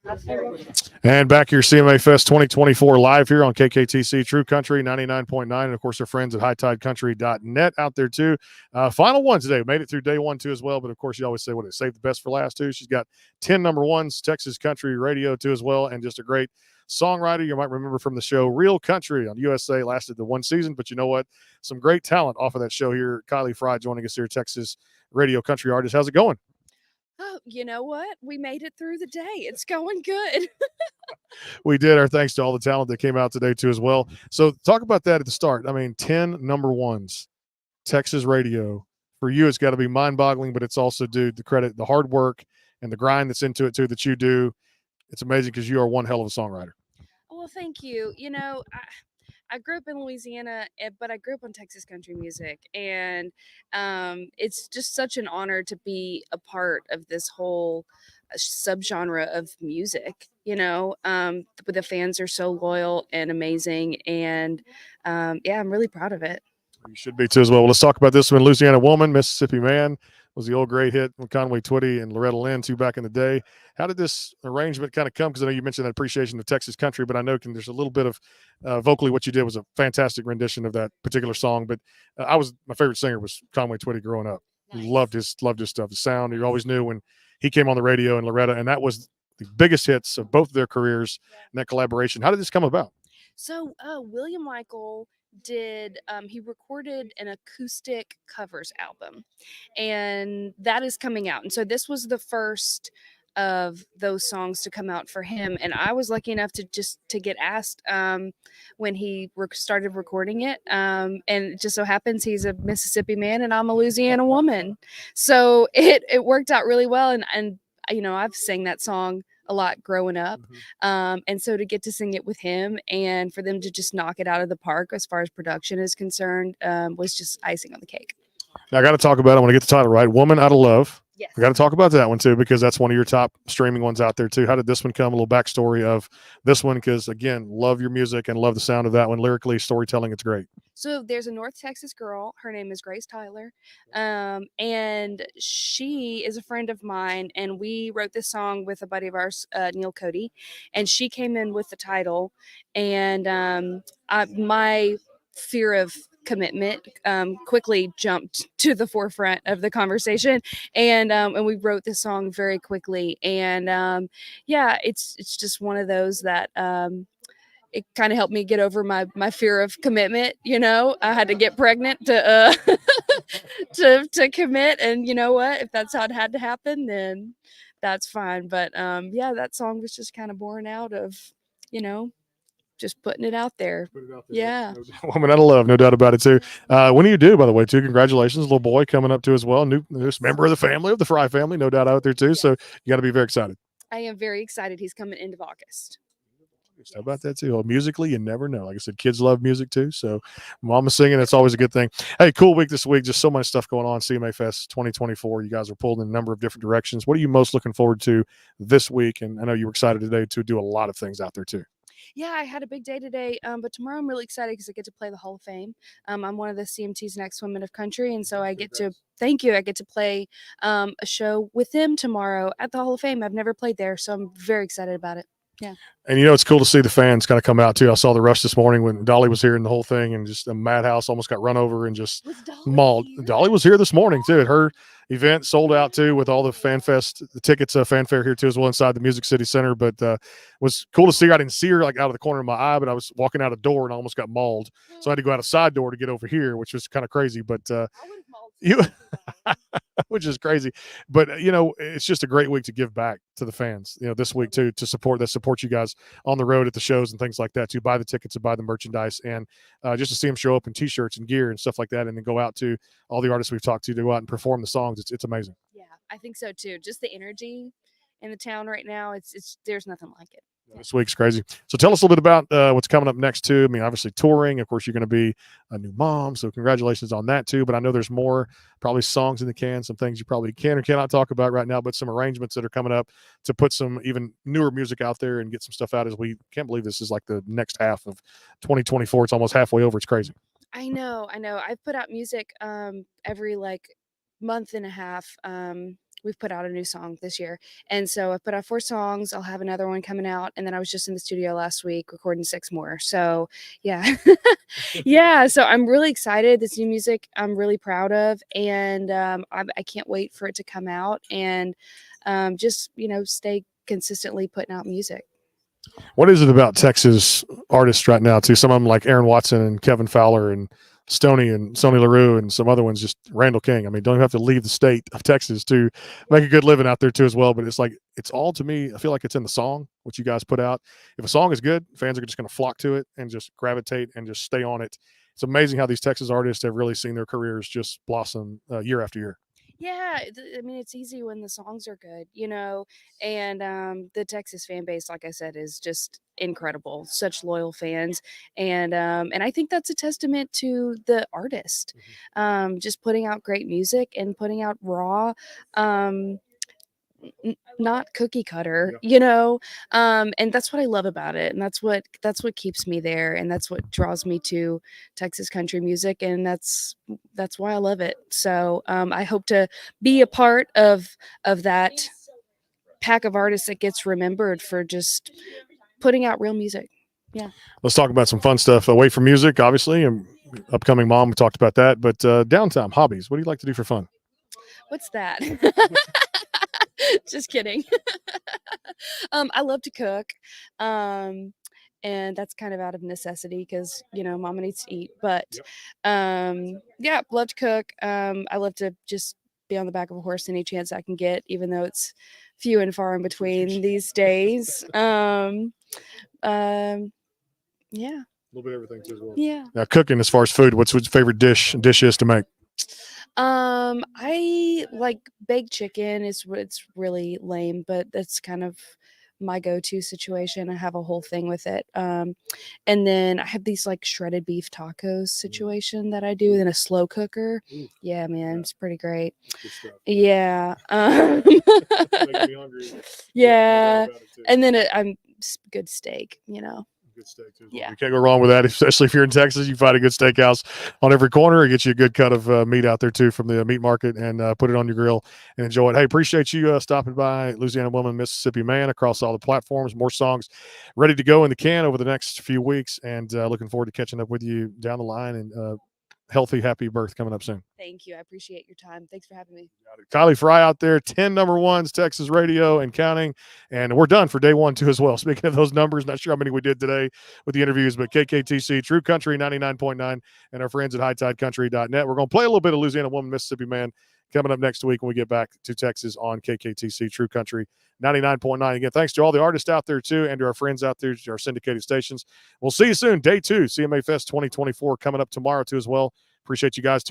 And back here, CMA Fest 2024 live here on KKTC True Country 99.9. And of course, our friends at hightidecountry.net out there too. Final one today. Made it through day 1 too as well. But of course, you always say, save the best for last too. She's got 10 number ones, Texas Country Radio too as well. And just a great songwriter. You might remember from the show Real Country on USA. Lasted the 1 season. But you know what? Some great talent off of that show here. Kylie Frey joining us here, Texas Radio Country artist. How's it going? Oh, you know what? We made it through the day. It's going good. We did. Our thanks to all the talent that came out today too as well. So talk about that at the start. I mean, 10 number ones, Texas radio. For you, it's got to be mind-boggling, but it's also due the credit, the hard work and the grind that's into it too that you do. It's amazing because you are one hell of a songwriter. Well, thank you. I grew up in Louisiana, but I grew up on Texas country music, and it's just such an honor to be a part of this whole subgenre of music. The fans are so loyal and amazing, and yeah, I'm really proud of it. You should be too as well. Let's talk about this one. Louisiana Woman, Mississippi Man was the old great hit with Conway Twitty and Loretta Lynn too back in the day. How did this arrangement kind of come? Because I know you mentioned that appreciation of Texas country, but I know there's a little bit of vocally what you did was a fantastic rendition of that particular song. But my favorite singer was Conway Twitty growing up. Nice. Loved his stuff, the sound. You always knew when he came on the radio and Loretta, and that was the biggest hits of both of their careers and that collaboration. How did this come about? So William Michael he recorded an acoustic covers album, and that is coming out. And so this was the first of those songs to come out for him, and I was lucky enough to get asked when he started recording it, and it just so happens he's a Mississippi man and I'm a Louisiana woman, so it worked out really well. And I've sang that song a lot growing up, and so to get to sing it with him and for them to just knock it out of the park as far as production is concerned was just icing on the cake. Now I got to talk about it. I want to get the title right. Woman Out of Love. Yes. We got to talk about that one too, because that's one of your top streaming ones out there too. How did this one come? A little backstory of this one, because again, love your music and love the sound of that one. Lyrically, storytelling, it's great. So there's a North Texas girl. Her name is Grace Tyler, and she is a friend of mine. And we wrote this song with a buddy of ours, Neil Cody, and she came in with the title. And my fear of commitment quickly jumped to the forefront of the conversation, and we wrote this song very quickly. And yeah, it's just one of those that it kind of helped me get over my fear of commitment. I had to get pregnant to to commit, and you know what, if that's how it had to happen, then that's fine. But yeah, that song was just kind of born out of just putting it out there. Yeah. Woman Out of Love, no doubt about it too. When do you do, by the way, too? Congratulations, little boy coming up too as well. Newest member of the family, of the Frey family, no doubt out there too. Yes. So you got to be very excited. I am very excited. He's coming end of August. How about that too? Well, musically, you never know. Like I said, kids love music too. So mama singing, it's always a good thing. Hey, cool week this week. Just so much stuff going on. CMA Fest 2024. You guys are pulled in a number of different directions. What are you most looking forward to this week? And I know you were excited today to do a lot of things out there too. Yeah, I had a big day today, but tomorrow I'm really excited because I get to play the Hall of Fame. I'm one of the CMT's Next Women of Country, and so I get to play a show with them tomorrow at the Hall of Fame. I've never played there, so I'm very excited about it. Yeah. And it's cool to see the fans kind of come out too. I saw the rush this morning when Dolly was here and the whole thing, and just a madhouse, almost got run over and just mauled. Dolly was here this morning too at her event, sold out too with all the fan fest, the tickets, fanfare here too as well inside the Music City Center. But was cool to see her. I didn't see her like out of the corner of my eye, but I was walking out a door and I almost got mauled. So I had to go out a side door to get over here, which was kind of crazy. But you which is crazy, but it's just a great week to give back to the fans, this week too, to support you guys on the road at the shows and things like that, to buy the tickets and buy the merchandise, and just to see them show up in t-shirts and gear and stuff like that, and then go out to all the artists we've talked to go out and perform the songs. It's amazing. Yeah, I think so too. Just the energy in the town right now, it's there's nothing like it. This week's crazy. So tell us a little bit about what's coming up next too. I mean, obviously touring. Of course, you're going to be a new mom, so congratulations on that too. But I know there's more, probably songs in the can, some things you probably can or cannot talk about right now, but some arrangements that are coming up to put some even newer music out there and get some stuff out. As we can't believe this is like the next half of 2024. It's almost halfway over. It's crazy. I know. I've put out music every month and a half. we've put out a new song this year. And so I put out 4 songs. I'll have another one coming out. And then I was just in the studio last week recording 6 more. So yeah. Yeah. So I'm really excited. This new music I'm really proud of. And I can't wait for it to come out and just, stay consistently putting out music. What is it about Texas artists right now, too? Some of them like Aaron Watson and Kevin Fowler and Stoney and Sonny LaRue and some other ones, just Randall King. I mean, don't even have to leave the state of Texas to make a good living out there, too, as well. But it's like, it's all to me, I feel like it's in the song, what you guys put out. If a song is good, fans are just going to flock to it and just gravitate and just stay on it. It's amazing how these Texas artists have really seen their careers just blossom year after year. Yeah, I mean, it's easy when the songs are good, and the Texas fan base, like I said, is just incredible. Such loyal fans, and I think that's a testament to the artist, just putting out great music and putting out raw, not cookie cutter, and that's what I love about it, and that's what keeps me there, and that's what draws me to Texas country music, and that's why I love it. So I hope to be a part of that pack of artists that gets remembered for just putting out real music. Yeah. Let's talk about some fun stuff away from music, obviously, and upcoming mom. We talked about that, but downtime hobbies. What do you like to do for fun? What's that? Just kidding. I love to cook. And that's kind of out of necessity because, mama needs to eat. But yeah, love to cook. I love to just be on the back of a horse any chance I can get, even though it's few and far in between these days. Yeah. A little bit of everything too as well. Yeah. Now, cooking as far as food, what's your favorite dish is to make? I like baked chicken. It's really lame, but that's kind of my go-to situation. I have a whole thing with it. And then I have these like shredded beef tacos situation that I do in a slow cooker. Ooh. Yeah, man, it's pretty great. Good stuff. Yeah. Making me hungry. Yeah. And then I'm good steak, Good steak too. Yeah. You can't go wrong with that, especially if you're in Texas. You find a good steakhouse on every corner. It gets you a good cut of meat out there too from the meat market, and put it on your grill and enjoy it. Hey, appreciate you stopping by. Louisiana Woman, Mississippi Man, across all the platforms. More songs ready to go in the can over the next few weeks, and looking forward to catching up with you down the line. And healthy, happy birth coming up soon. Thank you. I appreciate your time. Thanks for having me. Kylie Frey out there, 10 number ones, Texas radio and counting. And we're done for day 1, too, as well. Speaking of those numbers, not sure how many we did today with the interviews, but KKTC, True Country 99.9, and our friends at HighTideCountry.net. We're going to play a little bit of Louisiana Woman, Mississippi Man coming up next week when we get back to Texas on KKTC, True Country 99.9. Again, thanks to all the artists out there, too, and to our friends out there, to our syndicated stations. We'll see you soon. Day 2, CMA Fest 2024 coming up tomorrow, too, as well. Appreciate you guys, too.